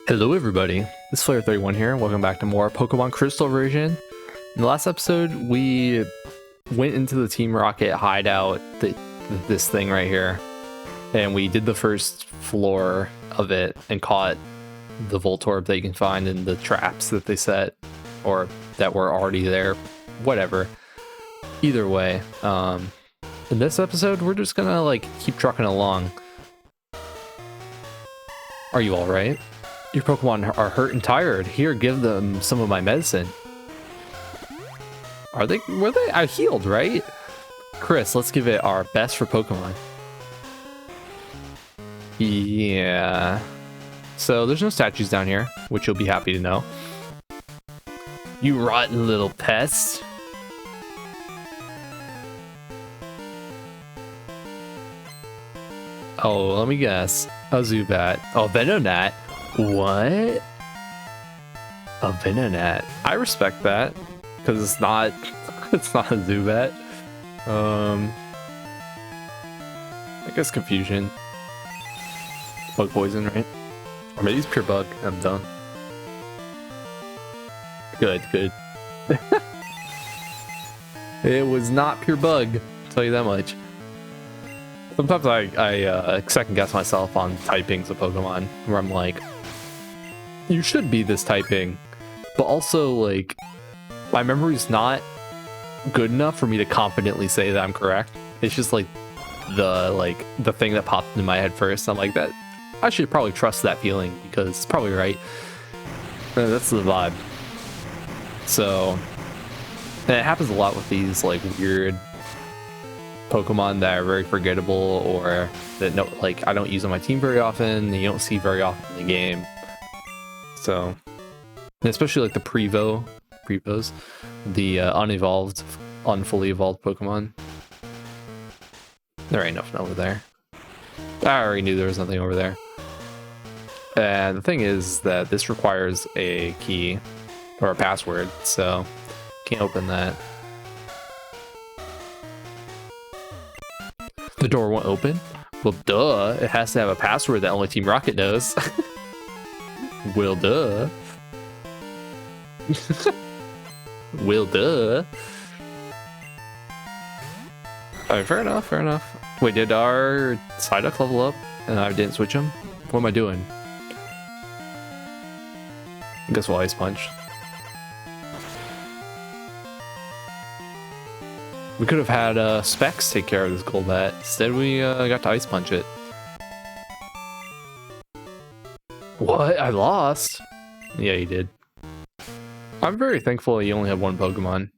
Hello everybody, this is Flair31 here, welcome back to more Pokemon Crystal version. In the last episode, we went into the Team Rocket hideout, this thing right here, and we did the first floor of it and caught the Voltorb that you can find in the traps that they set, or that were already there, whatever. Either way, in this episode, we're just gonna keep trucking along. Are you alright? Your Pokemon are hurt and tired. Here, give them some of my medicine. Were they? I healed, right? Chris, let's give it our best for Pokemon. Yeah. So there's no statues down here, which you'll be happy to know. You rotten little pest. Oh, let me guess. A Zubat. Oh, Venonat. What? A Venonat. I respect that because it's not a Zubat. I guess confusion. Bug poison, right? Or maybe it's pure bug. I'm done. Good. It was not pure bug, I'll tell you that much. Sometimes I second guess myself on typings of Pokemon where I'm like, you should be this typing, but also my memory's not good enough for me to confidently say that I'm correct. It's just the thing that popped into my head first. I'm like, that I should probably trust that feeling because it's probably right. That's the vibe. So, and it happens a lot with these weird Pokemon that are very forgettable or that I don't use on my team very often and you don't see very often in the game. So, and especially the Prevos, the unevolved, unfully evolved Pokemon. There ain't nothing over there. I already knew there was nothing over there. And the thing is that this requires a key or a password, so can't open that. The door won't open? Well, duh. It has to have a password that only Team Rocket knows. Well, duh. Well, duh. Alright, fair enough. Wait, did our Psyduck level up and I didn't switch him? What am I doing? I guess we'll Ice Punch. We could have had Specs take care of this Golbat. Instead, we got to Ice Punch it. What? I lost? Yeah, you did. I'm very thankful you only have one Pokemon.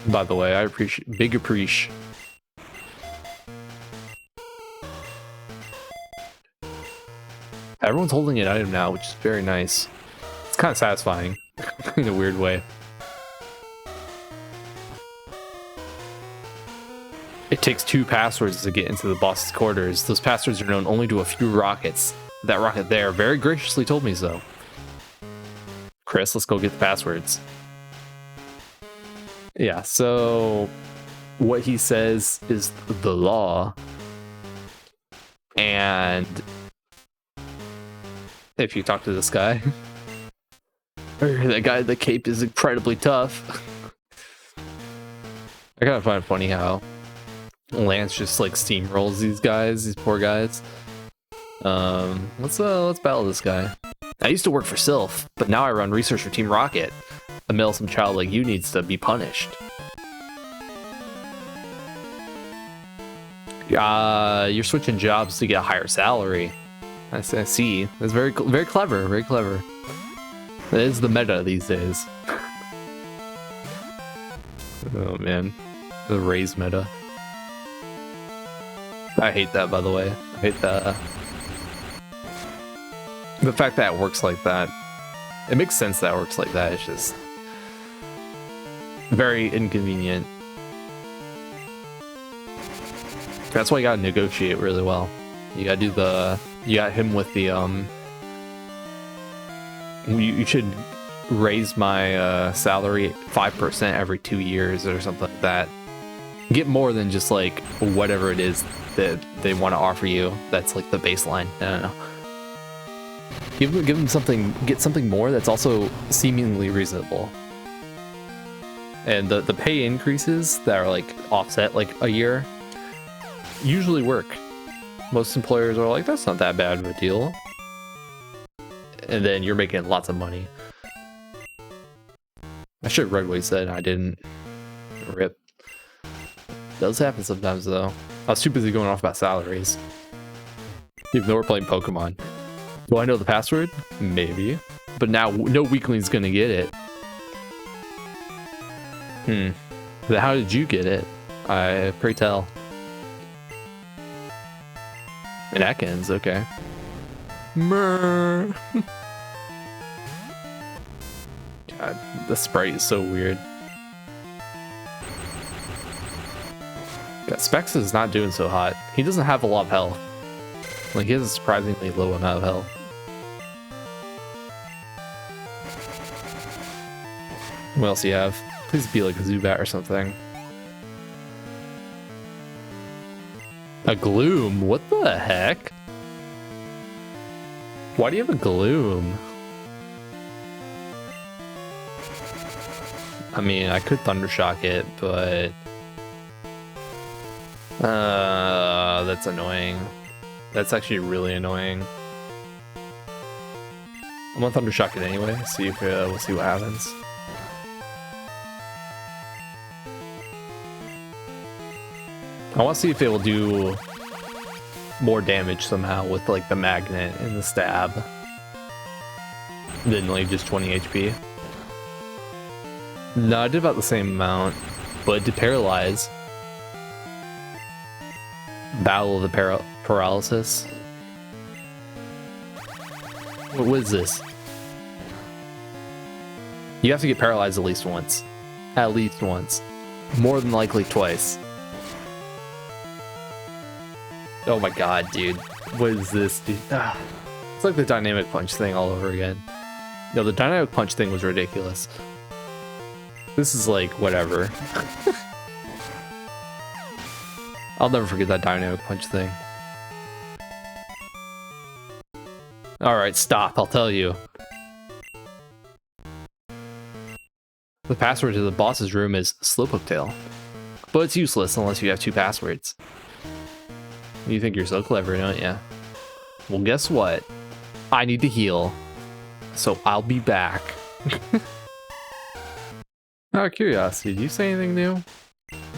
By the way, I appreciate, big appreciate. Everyone's holding an item now, which is very nice. It's kind of satisfying in a weird way. It takes 2 passwords to get into the boss's quarters. Those passwords are known only to a few Rockets. That Rocket there very graciously told me so. Chris, let's go get the passwords. Yeah, so what he says is the law. And if you talk to this guy, or the guy in the cape is incredibly tough. I kind of find it funny how Lance just steamrolls these poor guys. Let's battle this guy. I used to work for Sylph, but now I run research for Team Rocket. A meddlesome child like you needs to be punished. You're switching jobs to get a higher salary. I see. That's very clever. Very clever. That is the meta these days. Oh man, the raise meta. I hate that, by the way. I hate that. The fact that it works like that. It makes sense that it works like that. It's just very inconvenient. That's why you gotta negotiate really well. You gotta do you got him with the, you should raise my salary 5% every 2 years or something like that. Get more than just whatever it is that they want to offer you. That's the baseline. I don't know. Give them something, get something more that's also seemingly reasonable. And the pay increases that are like offset like a year usually work. Most employers are like, that's not that bad of a deal. And then you're making lots of money. I should have read what he said. I didn't. Rip. Does happen sometimes though. I was too busy going off about salaries. Even though we're playing Pokemon. Do I know the password? Maybe. But now no weakling's gonna get it. But how did you get it? I pray tell. In Atkins, okay. God, the sprite is so weird. God, Specs is not doing so hot. He doesn't have a lot of health. Like, he has a surprisingly low amount of health. What else do you have? Please be like a Zubat or something. A Gloom? What the heck? Why do you have a Gloom? I mean, I could Thundershock it, but... that's annoying. That's actually really annoying. I'm gonna Thundershock it anyway, see if we'll see what happens. I want to see if it will do more damage somehow with like the magnet and the stab than like just 20 HP. No, I did about the same amount, but it did paralyze. Battle of the Paralysis. What is this? You have to get paralyzed at least once. At least once. More than likely twice. Oh my god, dude. What is this, dude? It's like the dynamic punch thing all over again. No, the dynamic punch thing was ridiculous. This is like, whatever. I'll never forget that dynamic punch thing. Alright, stop, I'll tell you. The password to the boss's room is Slowpoke Tail. But it's useless unless you have 2 passwords. You think you're so clever, don't you? Well, guess what? I need to heal. So I'll be back. Out of curiosity, did you say anything new?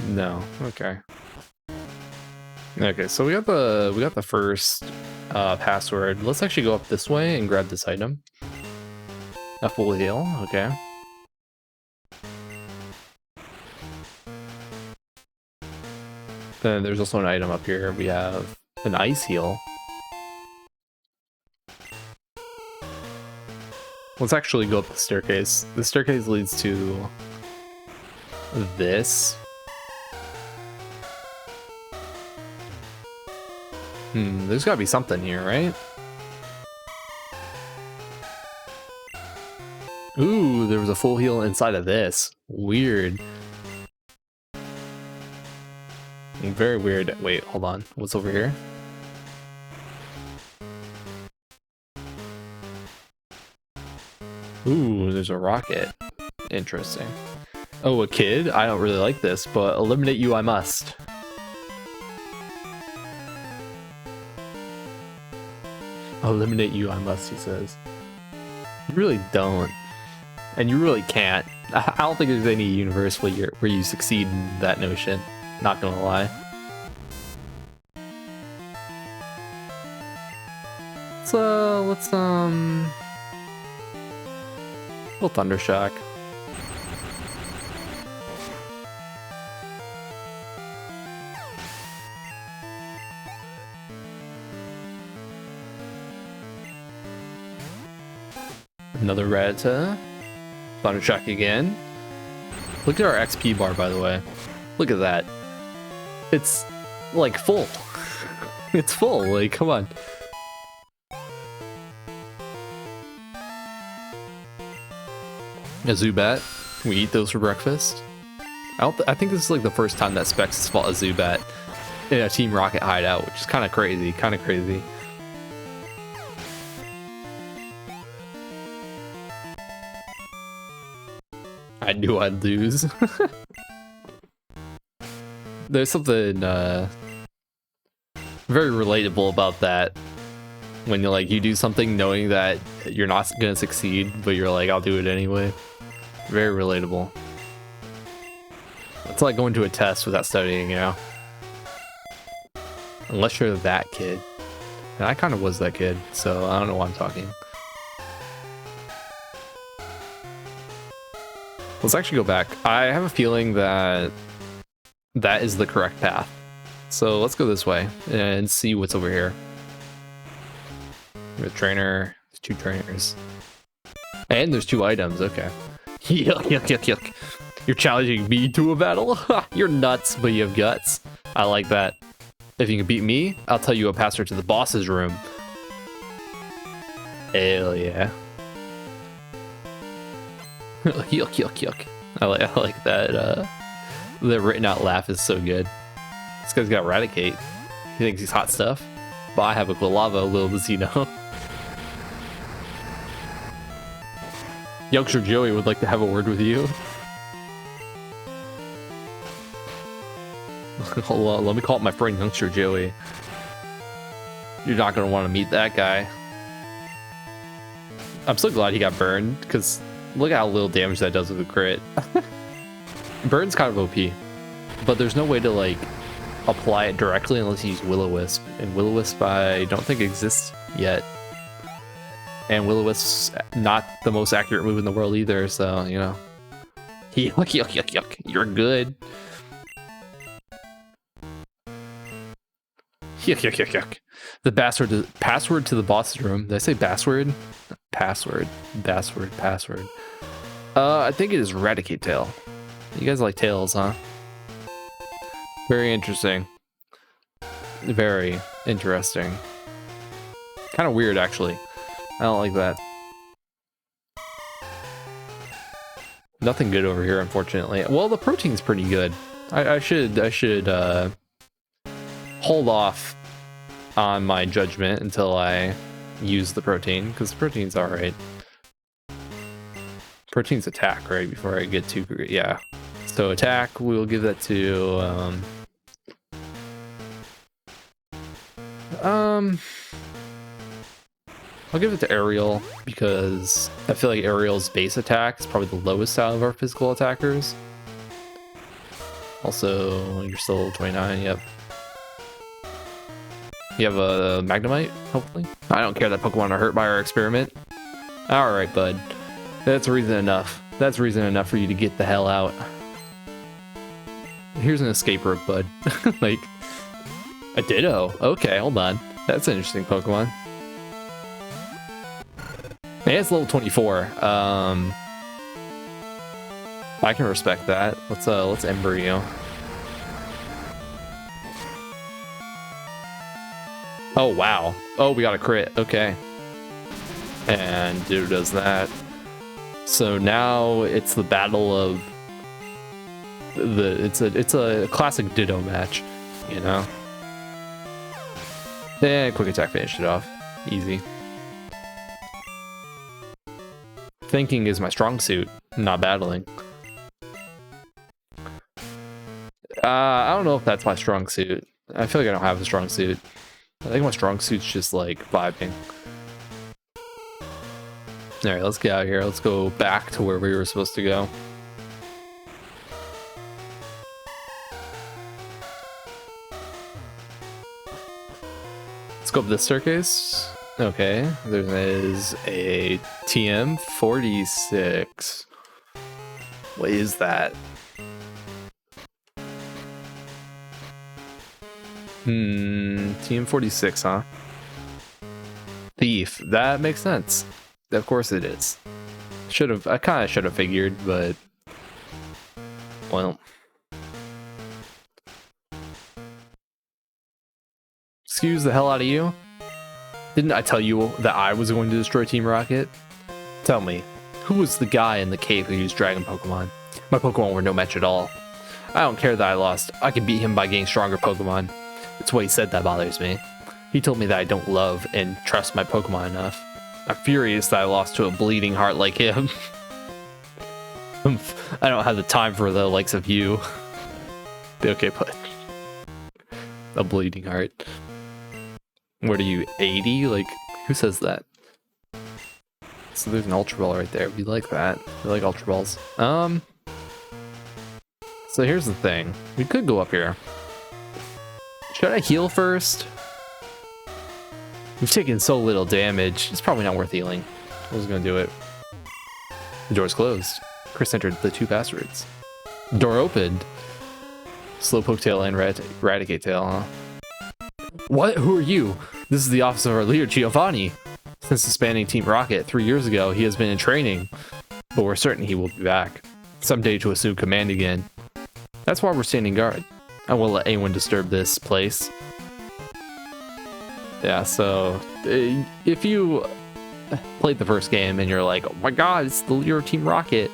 No. Okay. Okay, so we got the first password. Let's actually go up this way and grab this item. A full heal, okay. Then there's also an item up here. We have an ice heal. Let's actually go up the staircase. The staircase leads to this. There's gotta be something here, right? Ooh, there was a full heal inside of this. Weird. Very weird. Wait, hold on. What's over here? Ooh, there's a rocket. Interesting. Oh, a kid? I don't really like this, but eliminate you I must. Eliminate you I must, he says. You really don't. And you really can't. I don't think there's any universe where you succeed in that notion. Not gonna lie. So let's we'll Thundershock. Another Rattata. Thundershock again. Look at our XP bar, by the way. Look at that. It's like full. It's full, like, come on. A Zubat. Can we eat those for breakfast? I think this is like the first time that Specs has fought a Zubat in a Team Rocket hideout, which is kind of crazy, I knew I'd lose. There's something very relatable about that. When you're like, you do something knowing that you're not gonna succeed, but you're like, I'll do it anyway. Very relatable. It's like going to a test without studying, you know? Unless you're that kid. And I kind of was that kid, so I don't know why I'm talking. Let's actually go back. I have a feeling that that is the correct path. So let's go this way and see what's over here. There's a trainer, there's 2 trainers. And there's 2 items, okay. Yuck, yuck, yuck, yuck. You're challenging me to a battle? You're nuts, but you have guts. I like that. If you can beat me, I'll tell you a password to the boss's room. Hell yeah. Yuck, yuck, yuck. I like that. The written out laugh is so good. This guy's got Eradicate. He thinks he's hot stuff. But I have a lava, little does he know. Youngster Joey would like to have a word with you. Hold on, let me call up my friend Youngster Joey. You're not going to want to meet that guy. I'm so glad he got burned, because look at how little damage that does with a crit. Burn's kind of OP, but there's no way to like apply it directly unless you use Will-O-Wisp, and Will-O-Wisp I don't think exists yet. And Will-O-Wisp's not the most accurate move in the world either, so, you know. Yuck, yuck, yuck, yuck. You're good. Yuck, yuck, yuck, yuck. The password to the boss's room. Did I say password? Password. I think it is Eradicate Tail. You guys like tails, huh? Very interesting. Very interesting. Kind of weird, actually. I don't like that. Nothing good over here, unfortunately. Well, the protein's pretty good. I should hold off on my judgment until I use the protein, because the protein's alright. Protein's attack, right? Before I get too... Yeah. So attack, we'll give that to... I'll give it to Ariel, because I feel like Ariel's base attack is probably the lowest out of our physical attackers. Also, you're still 29, yep. You have a Magnemite, hopefully? I don't care that Pokemon are hurt by our experiment. Alright, bud. That's reason enough. That's reason enough for you to get the hell out. Here's an escape rope, bud. Like, a Ditto. Okay, hold on. That's an interesting Pokemon. And it's level 24. I can respect that. Let's Ember you. Oh wow. Oh, we got a crit. Okay. And Ditto does that. So now it's the battle of it's a classic Ditto match, you know. And quick attack finished it off. Easy. Thinking is my strong suit, not battling. I don't know if that's my strong suit. I feel like I don't have a strong suit. I think my strong suit's just like vibing. Alright, let's get out of here. Let's go back to where we were supposed to go. Let's go up this staircase. Okay, there is a TM46. What is that? TM46, huh? Thief. That makes sense. Of course it is. I kind of should have figured, but... Well... Excuse the hell out of you? Didn't I tell you that I was going to destroy Team Rocket? Tell me, who was the guy in the cave who used Dragon Pokemon? My Pokemon were no match at all. I don't care that I lost. I can beat him by getting stronger Pokemon. It's what he said that bothers me. He told me that I don't love and trust my Pokemon enough. I'm furious that I lost to a bleeding heart like him. I don't have the time for the likes of you. Okay, but a bleeding heart. What are you, 80? Like, who says that? So there's an Ultra Ball right there. We like that. We like Ultra Balls. So here's the thing. We could go up here. Should I heal first? We've taken so little damage. It's probably not worth healing. I was gonna do it. The door's closed. Chris entered the 2 passwords. Door opened. Slowpoke Tail and Eradicate Tail, huh? What? Who are you? This is the office of our leader, Giovanni. Since disbanding Team Rocket 3 years ago, he has been in training, but we're certain he will be back someday to assume command again. That's why we're standing guard. I won't let anyone disturb this place. Yeah, so if you played the first game and you're like, oh my god, it's the leader of Team Rocket,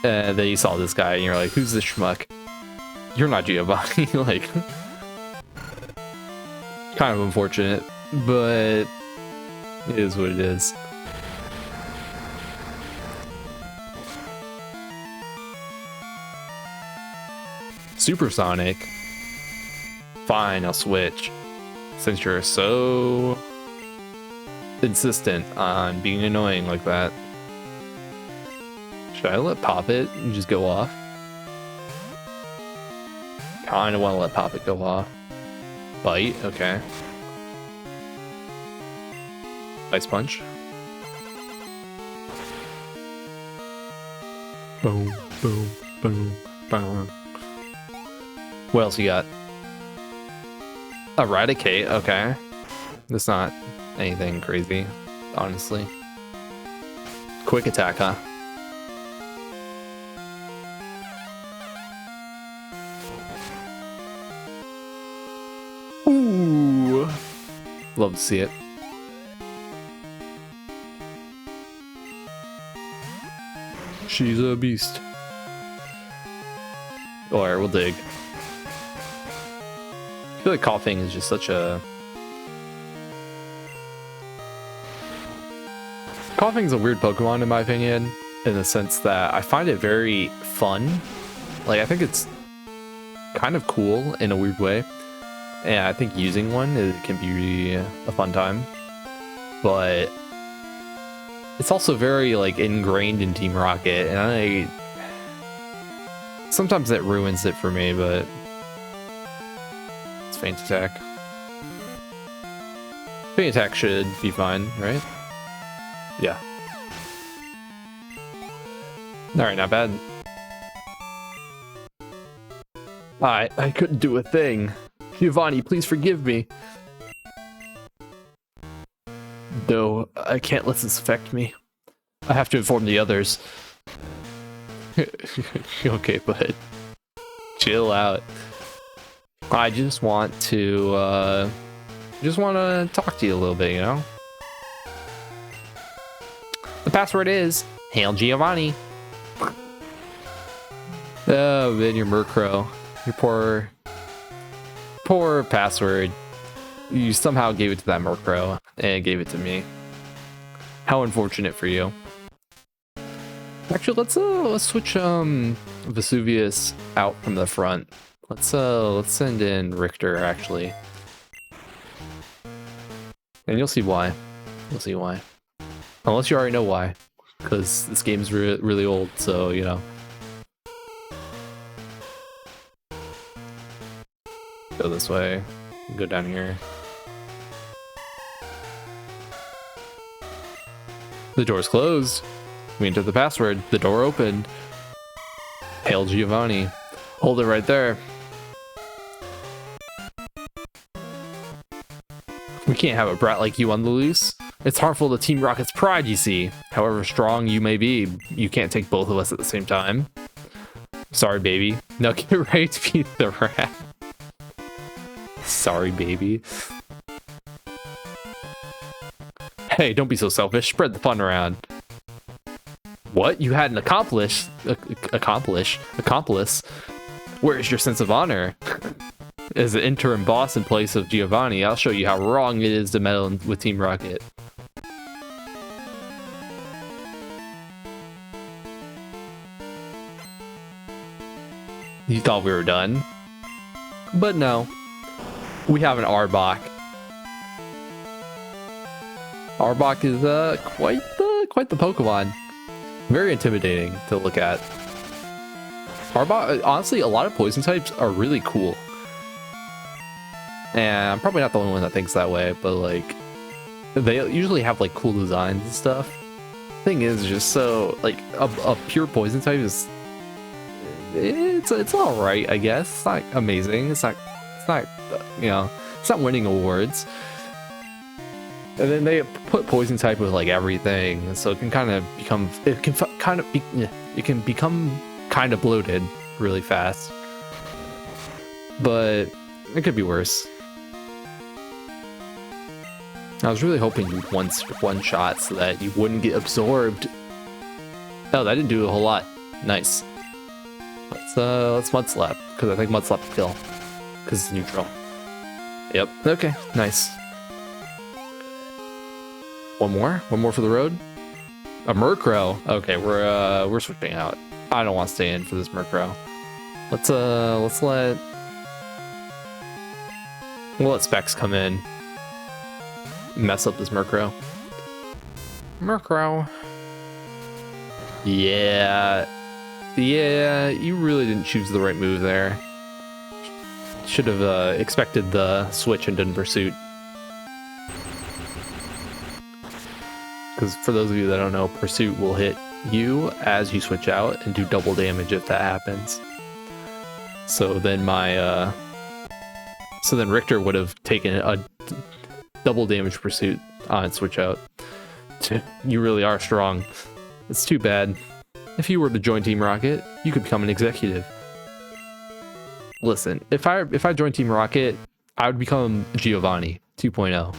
and then you saw this guy and you're like, who's this schmuck? You're not Giovanni. Like, kind of unfortunate, but it is what it is. Supersonic? Fine, I'll switch. Since you're so insistent on being annoying like that. Should I let Pop It and just go off? Kinda wanna let Pop It go off. Bite, okay. Ice Punch. Boom, boom, boom, boom. What else you got? Eradicate, okay. That's not anything crazy, honestly. Quick attack, huh? Ooh. Love to see it. She's a beast. Alright, we'll dig. I feel like coughing is just such a... Coughing's a weird Pokemon in my opinion, in the sense that I find it very fun. Like, I think it's kind of cool in a weird way. And I think using one, it can be a fun time. But it's also very, like, ingrained in Team Rocket, and sometimes that ruins it for me, but... Feint attack. Feint attack should be fine, right? Yeah. Alright, not bad. I couldn't do a thing. Giovanni, please forgive me. Though, I can't let this affect me. I have to inform the others. Okay, but chill out. I just want to talk to you a little bit, you know? The password is Hail Giovanni. Oh, man, your Murkrow. Your poor password. You somehow gave it to that Murkrow and gave it to me. How unfortunate for you. Actually, let's switch Vesuvius out from the front. Let's send in Richter, actually. And you'll see why. You'll see why. Unless you already know why. Because this game's really old, so, you know. Go this way. Go down here. The door's closed. We entered the password. The door opened. Hail Giovanni. Hold it right there. We can't have a brat like you on the loose. It's harmful to Team Rocket's pride, you see. However strong you may be, you can't take both of us at the same time. Sorry, baby. Now get ready to beat the rat. Sorry, baby. Hey, don't be so selfish. Spread the fun around. What? You had an accomplice? Where is your sense of honor? As the interim boss in place of Giovanni, I'll show you how wrong it is to meddle with Team Rocket. You thought we were done, but no. We have an Arbok. Arbok is quite the Pokemon. Very intimidating to look at. Arbok, honestly, a lot of poison types are really cool. And I'm probably not the only one that thinks that way, but like, they usually have like cool designs and stuff. Thing is, just so like a pure poison type is, it's all right, I guess. It's not amazing. It's not you know, it's not winning awards. And then they put poison type with like everything, so it can kind of become kind of bloated really fast. But it could be worse. I was really hoping you'd one shot so that you wouldn't get absorbed. Oh, that didn't do a whole lot. Nice. Let's Mud Slap, because I think Mud Slap will kill. Because it's neutral. Yep. Okay, nice. One more for the road. A Murkrow. Okay, we're switching out. I don't want to stay in for this Murkrow. We'll let Specs come in. Mess up this Murkrow. Murkrow. Yeah, you really didn't choose the right move there. Should have expected the switch and done Pursuit. Because for those of you that don't know, Pursuit will hit you as you switch out and do double damage if that happens. So then Richter would have taken a double damage Pursuit on switch out. You really are strong. It's too bad. If you were to join Team Rocket, you could become an executive. Listen, if I joined Team Rocket, I would become Giovanni 2.0.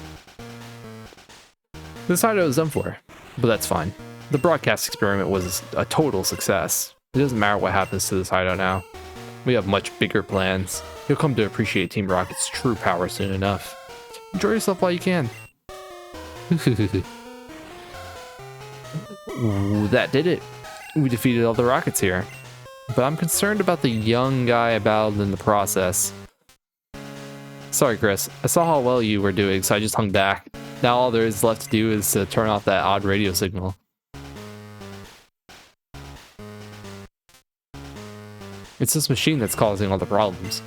This Hideout is done for, but that's fine. The broadcast experiment was a total success. It doesn't matter what happens to this Hideout now. We have much bigger plans. You'll come to appreciate Team Rocket's true power soon enough. Enjoy yourself while you can. Ooh, that did it. We defeated all the Rockets here. But I'm concerned about the young guy I battled in the process. Sorry, Chris. I saw how well you were doing, so I just hung back. Now all there is left to do is to turn off that odd radio signal. It's this machine that's causing all the problems.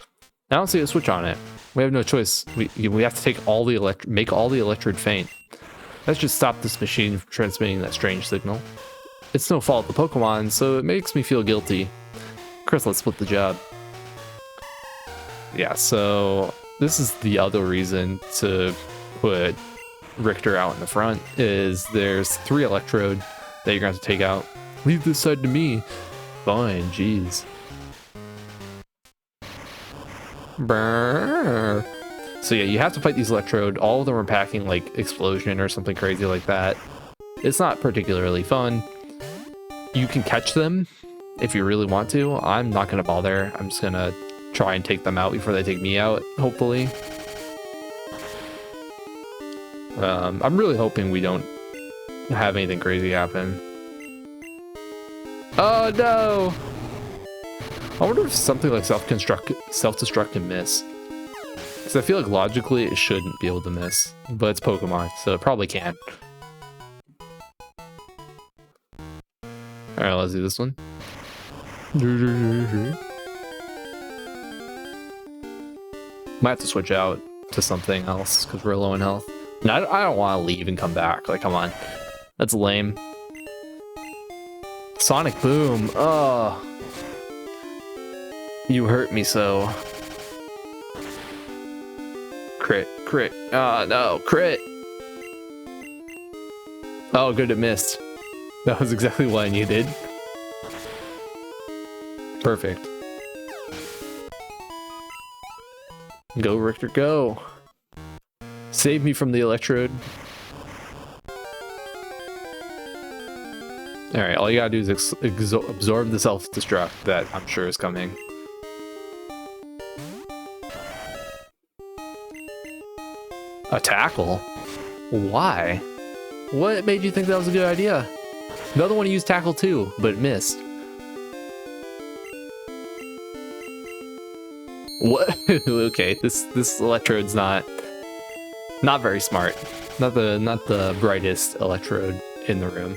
I don't see a switch on it. We have no choice. We have to take make all the Electrode faint. Let's just stop this machine from transmitting that strange signal. It's no fault of the Pokemon, so it makes me feel guilty. Chris, let's split the job. Yeah, so this is the other reason to put Richter out in the front, is there's 3 Electrode that you're going to have to take out. Leave this side to me. Fine, jeez. Brrr. So yeah, you have to fight these Electrode. All of them are packing like Explosion or something crazy like that. It's not particularly fun. You can catch them if you really want to. I'm not going to bother. I'm just going to try and take them out before they take me out, hopefully. I'm really hoping we don't have anything crazy happen. Oh no! I wonder if something like self-destruct can miss. Because I feel like logically it shouldn't be able to miss. But it's Pokemon, so it probably can. Alright, let's do this one. Might have to switch out to something else because we're low in health. And I don't want to leave and come back. Like, come on. That's lame. Sonic Boom. Oh. You hurt me so. Crit. Ah, no. Crit. Oh, good, it missed. That was exactly what I needed. Perfect. Go, Richter, go. Save me from the Electrode. Alright, all you gotta do is absorb the self-destruct that I'm sure is coming. A tackle? Why? What made you think that was a good idea? The other one used tackle too, but it missed. What? Okay, this electrode's not very smart. Not the brightest electrode in the room.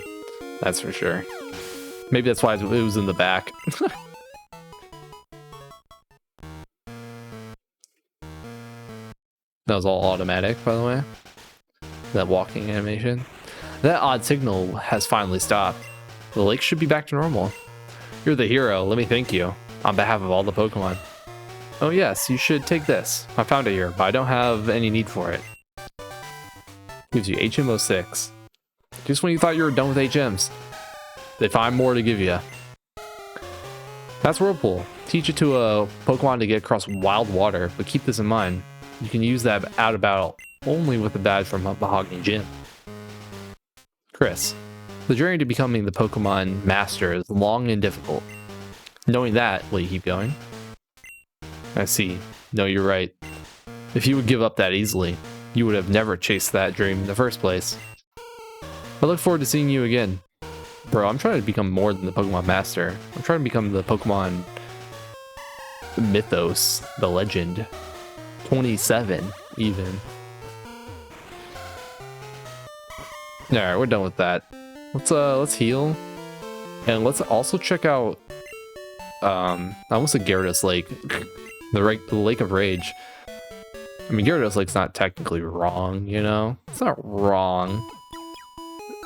That's for sure. Maybe that's why it was in the back. That was all automatic, by the way. That walking animation. That odd signal has finally stopped. The lake should be back to normal. You're the hero. Let me thank you on behalf of all the Pokemon. Oh yes, you should take this. I found it here, but I don't have any need for it. Gives you HM06. Just when you thought you were done with HMs, they find more to give you. That's Whirlpool. Teach it to a Pokemon to get across wild water, but keep this in mind. You can use that out of battle only with the badge from Mahogany Gym. Chris. The journey to becoming the Pokemon Master is long and difficult. Knowing that, will you keep going? I see. No, you're right. If you would give up that easily, you would have never chased that dream in the first place. I look forward to seeing you again. Bro, I'm trying to become more than the Pokemon Master. I'm trying to become the Pokemon Mythos, the legend. 27, even. Alright, we're done with that. Let's heal. And let's also check out I almost said Gyarados Lake. The Lake of Rage. I mean, Gyarados Lake's not technically wrong, you know? It's not wrong.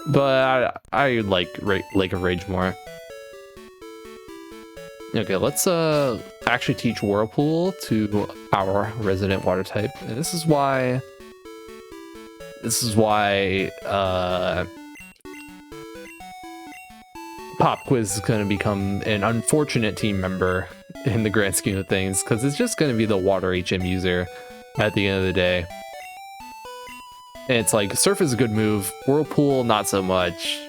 But I like Lake of Rage more. Okay, let's actually teach Whirlpool to our resident water type. And this is why Pop Quiz is going to become an unfortunate team member in the grand scheme of things, because it's just going to be the water HM user at the end of the day. And it's like, Surf is a good move, Whirlpool not so much.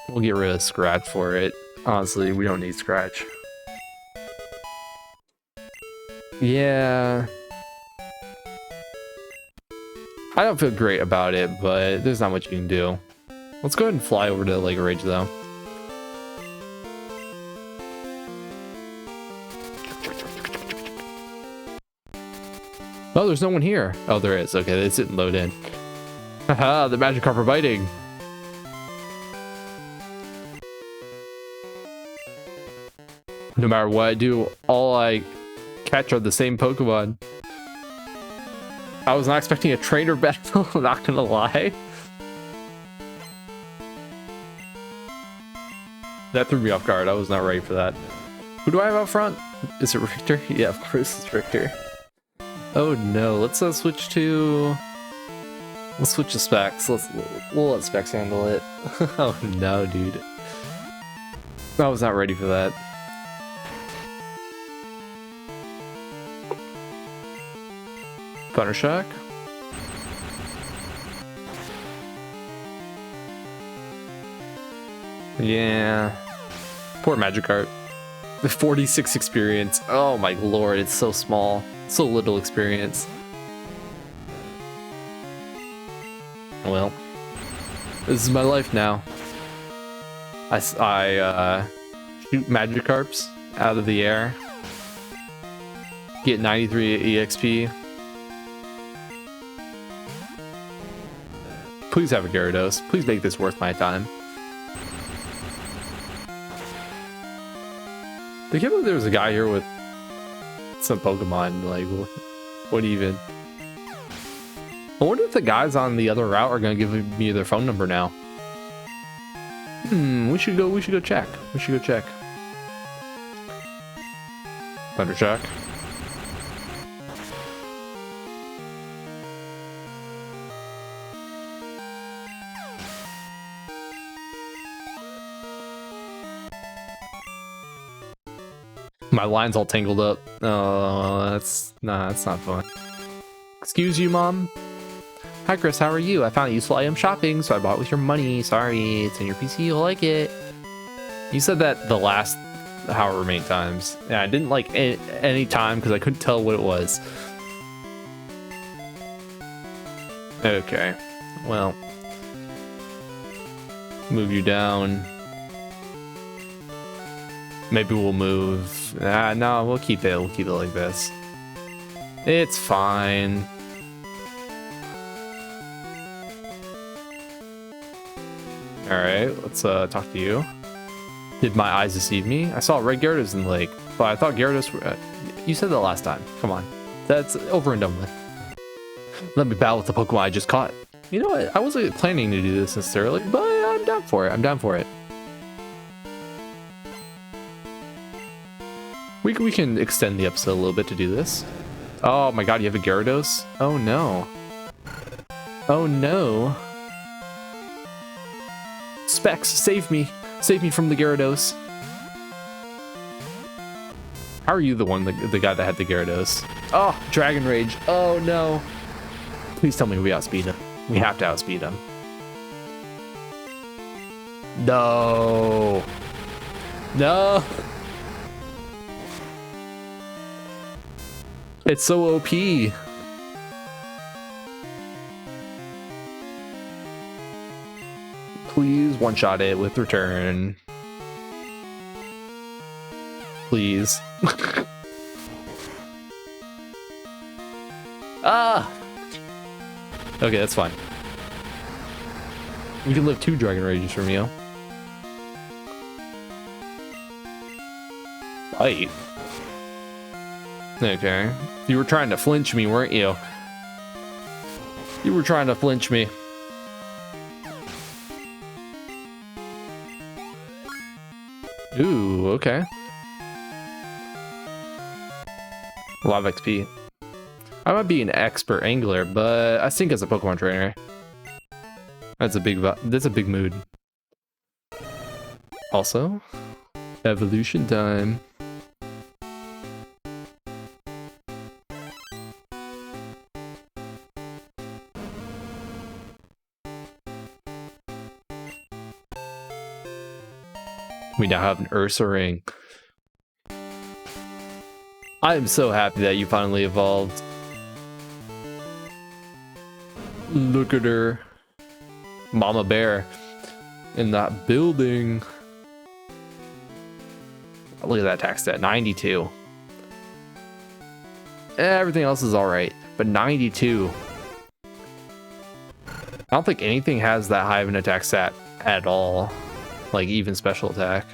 We'll get rid of Scratch for it. Honestly, we don't need Scratch. Yeah. I don't feel great about it, but there's not much you can do. Let's go ahead and fly over to Lake of Rage, though. Oh, there's no one here. Oh, there is. Okay, they didn't load in. Haha, the Magikarp are biting. No matter what I do, all I catch are the same Pokemon. I was not expecting a trainer battle, not gonna lie. That threw me off guard. I was not ready for that. Who do I have out front? Is it Richter? Yeah, of course it's Richter. Oh no, let's switch to... Let's switch to Specs. We'll let Specs handle it. Oh no, dude. I was not ready for that. Thundershock. Yeah. Poor Magikarp. The 46 experience. Oh my lord, it's so small. So little experience. Well, this is my life now. I shoot Magikarps out of the air. Get 93 EXP. Please have a Gyarados. Please make this worth my time. I can't believe there was a guy here with some Pokemon. Like, what even? I wonder if the guys on the other route are gonna give me their phone number now. We should go check. We should go check. Thundershock. My line's all tangled up. Oh, that's not fun. Excuse you, Mom? Hi, Chris, how are you? I found a useful item shopping, so I bought it with your money. Sorry, it's in your PC, you'll like it. You said that the last however many times. And I didn't like any time because I couldn't tell what it was. Okay, well. Move you down. Maybe we'll move. No, we'll keep it. We'll keep it like this. It's fine. All right, let's talk to you. Did my eyes deceive me? I saw red Gyarados in the lake, but I thought Gyarados were... you said that last time. Come on. That's over and done with. Let me battle with the Pokemon I just caught. You know what? I wasn't planning to do this necessarily, but I'm down for it. I'm down for it. We can extend the episode a little bit to do this. Oh my god, you have a Gyarados? Oh no. Oh no. Specs, save me. Save me from the Gyarados. How are you the guy that had the Gyarados? Oh, Dragon Rage. Oh no. Please tell me we outspeed him. We have to outspeed him. No. No. It's so OP. Please one-shot it with return. Please. Ah! Okay, that's fine. We can live 2 Dragon Rages from you. Bite. Okay. You were trying to flinch me, weren't you? You were trying to flinch me. Ooh, okay. A lot of XP. I might be an expert angler, but I think as a Pokemon trainer, that's a big mood. Also, evolution time. We now have an Ursa ring. I am so happy that you finally evolved. Look at her. Mama Bear in that building. Look at that attack stat, 92. Everything else is alright, but 92. I don't think anything has that high of an attack stat at all. Like even special attack.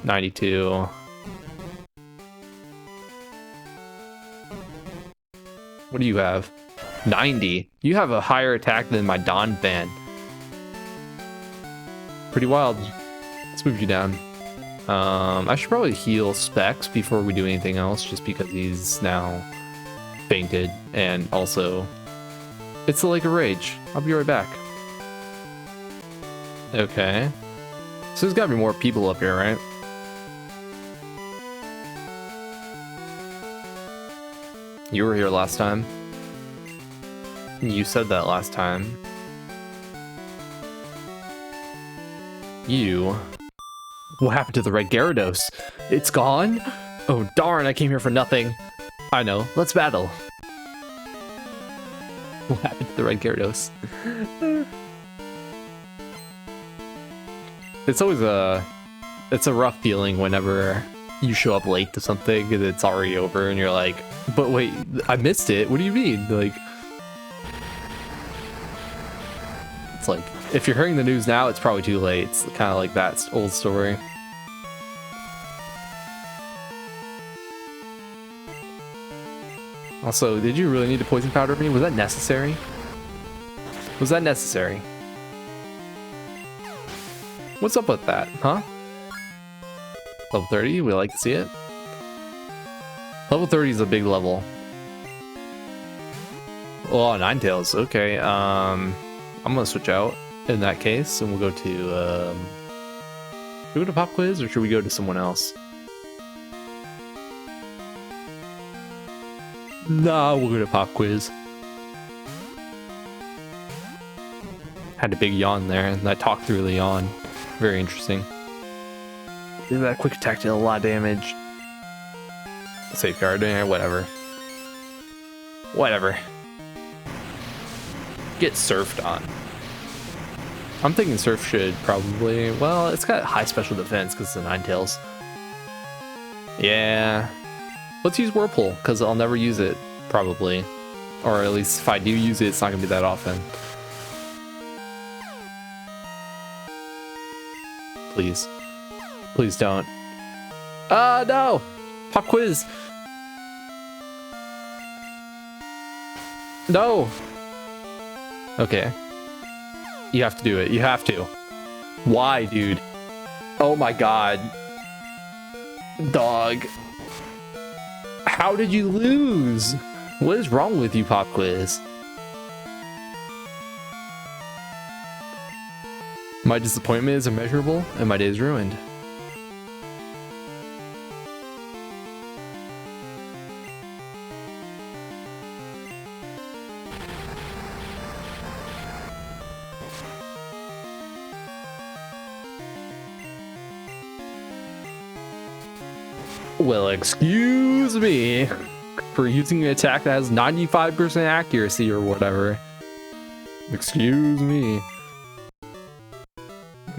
92. What do you have? 90. You have a higher attack than my Don fan. Pretty wild. Let's move you down. I should probably heal Specs before we do anything else, just because he's now fainted, and also it's the Lake of Rage. I'll be right back. Okay. So there's gotta be more people up here, right? You were here last time. You said that last time. You... What happened to the red Gyarados? It's gone? Oh darn, I came here for nothing. I know, let's battle. What happened to the red Gyarados? It's always it's a rough feeling whenever you show up late to something and it's already over and you're like, but wait, I missed it. What do you mean? Like, it's like, if you're hearing the news now, it's probably too late. It's kind of like that old story. Also, did you really need to poison powder me? Was that necessary? Was that necessary? What's up with that, huh? Level 30, we like to see it. Level 30 is a big level. Oh, Ninetales, okay. I'm gonna switch out in that case, and we'll go to, should we go to Pop Quiz, or should we go to someone else? Nah, we'll go to Pop Quiz. Had a big yawn there, and I talked through the yawn. Very interesting. Did that quick attack did a lot of damage. Safeguard, whatever. Whatever. Get surfed on. I'm thinking Surf should probably... Well, it's got high special defense because it's a Ninetales. Yeah. Let's use Whirlpool, because I'll never use it, probably. Or at least if I do use it, it's not going to be that often. Please. Please don't. No! Pop quiz! No! Okay. You have to do it. You have to. Why, dude? Oh my god. Dog. How did you lose? What is wrong with you, Pop Quiz? My disappointment is immeasurable, and my day is ruined. Well, excuse me for using an attack that has 95% accuracy or whatever. Excuse me.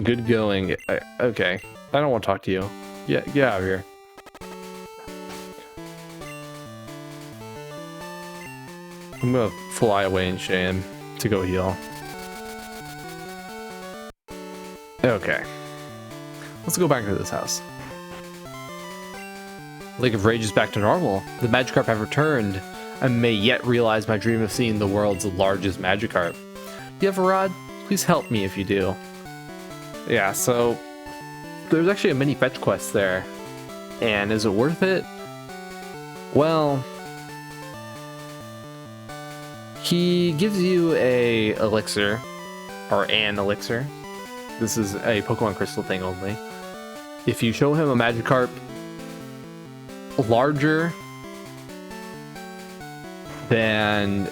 Good going. Okay. I don't want to talk to you. Yeah, get out of here. I'm gonna fly away in shame to go heal. Okay. Let's go back to this house. Lake of Rage is back to normal. The Magikarp have returned. I may yet realize my dream of seeing the world's largest Magikarp. You have a rod? Please help me if you do. Yeah, so there's actually a mini fetch quest there. And is it worth it? Well, he gives you a elixir, or an elixir. This is a Pokemon Crystal thing only. If you show him a Magikarp larger than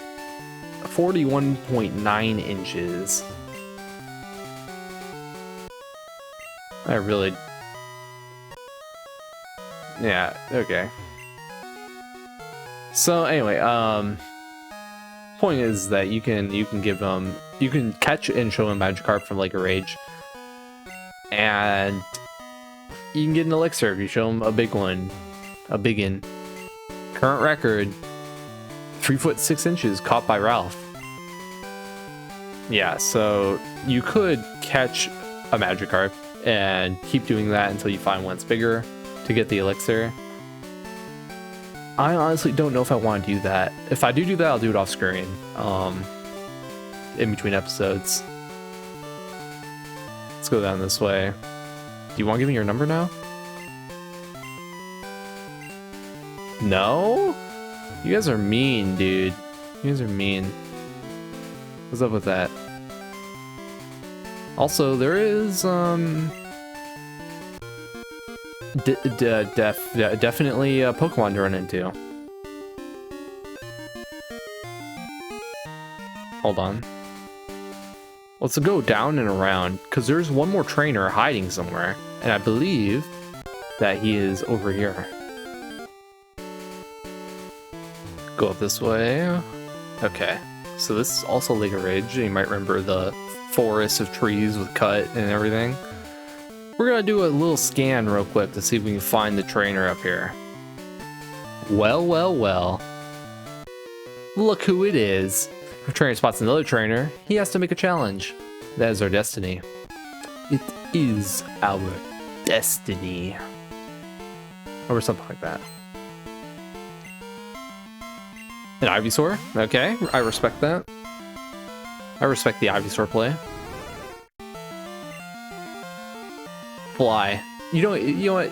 41.9 inches. I really... Yeah, okay. So anyway, point is that you can give him, you can catch and show him Magikarp from Lake of Rage, and you can get an elixir if you show him a big one. A biggin. Current record 3 foot 6 inches caught by Ralph. Yeah, so you could catch a Magikarp and keep doing that until you find one that's bigger to get the elixir. I honestly don't know if I want to do that. If I do that, I'll do it off screen, in between episodes. Let's go down this way. Do you want to give me your number now? No? You guys are mean, dude. You guys are mean. What's up with that? Also, there is, definitely a Pokemon to run into. Hold on. Let's go down and around, because there's one more trainer hiding somewhere, and I believe that he is over here. Go up this way. Okay, so this is also Lake of Rage. You might remember the forest of trees with cut and everything. We're gonna do a little scan real quick to see if we can find the trainer up here. Well, well, well. Look who it is. If a trainer spots another trainer, he has to make a challenge. That is our destiny. It is our destiny. Or something like that. An Ivysaur? Okay, I respect that. I respect the Ivysaur play. Fly. You know what?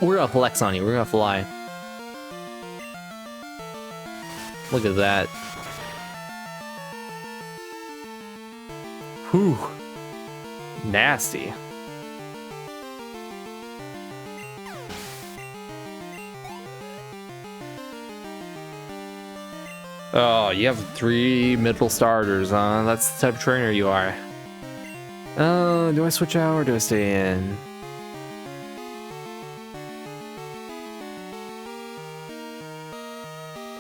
We're gonna flex on you. We're gonna fly. Look at that. Whew. Nasty. Oh, you have 3 middle starters, huh? That's the type of trainer you are. Do I switch out or do I stay in?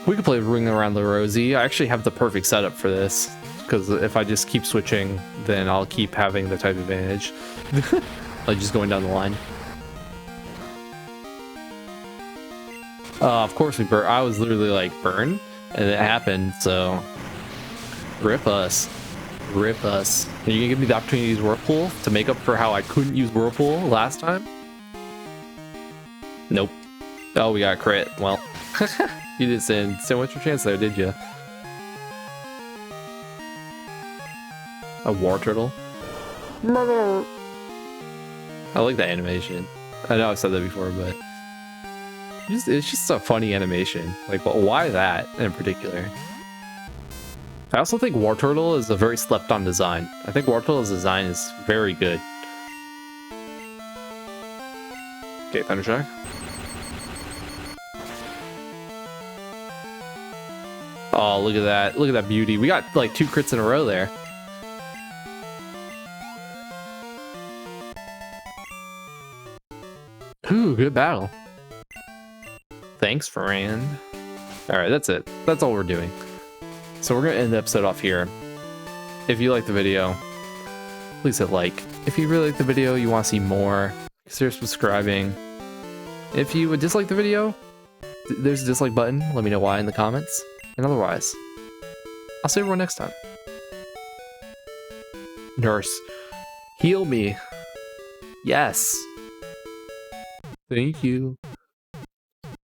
We could play Ring Around the Rosie. I actually have the perfect setup for this, because if I just keep switching, then I'll keep having the type advantage. Like just going down the line. Of course we burn. I was literally like, burn? And it happened, so... Rip us. Rip us. Are you gonna give me the opportunity to use Whirlpool to make up for how I couldn't use Whirlpool last time? Nope. Oh, we got a crit. Well, you didn't stand so much of a chance there, did you? A war turtle? I like that animation. I know I've said that before, but it's just a funny animation. Like, why that in particular? I also think War Turtle is a very slept-on design. I think War Turtle's design is very good. Okay, Thundershock. Oh, look at that. Look at that beauty. We got like 2 crits in a row there. Ooh, good battle. Thanks, Fran. Alright, that's it. That's all we're doing. So we're going to end the episode off here. If you like the video, please hit like. If you really like the video, you want to see more, consider subscribing. If you would dislike the video, there's a dislike button. Let me know why in the comments. And otherwise, I'll see everyone next time. Nurse, heal me. Yes. Thank you.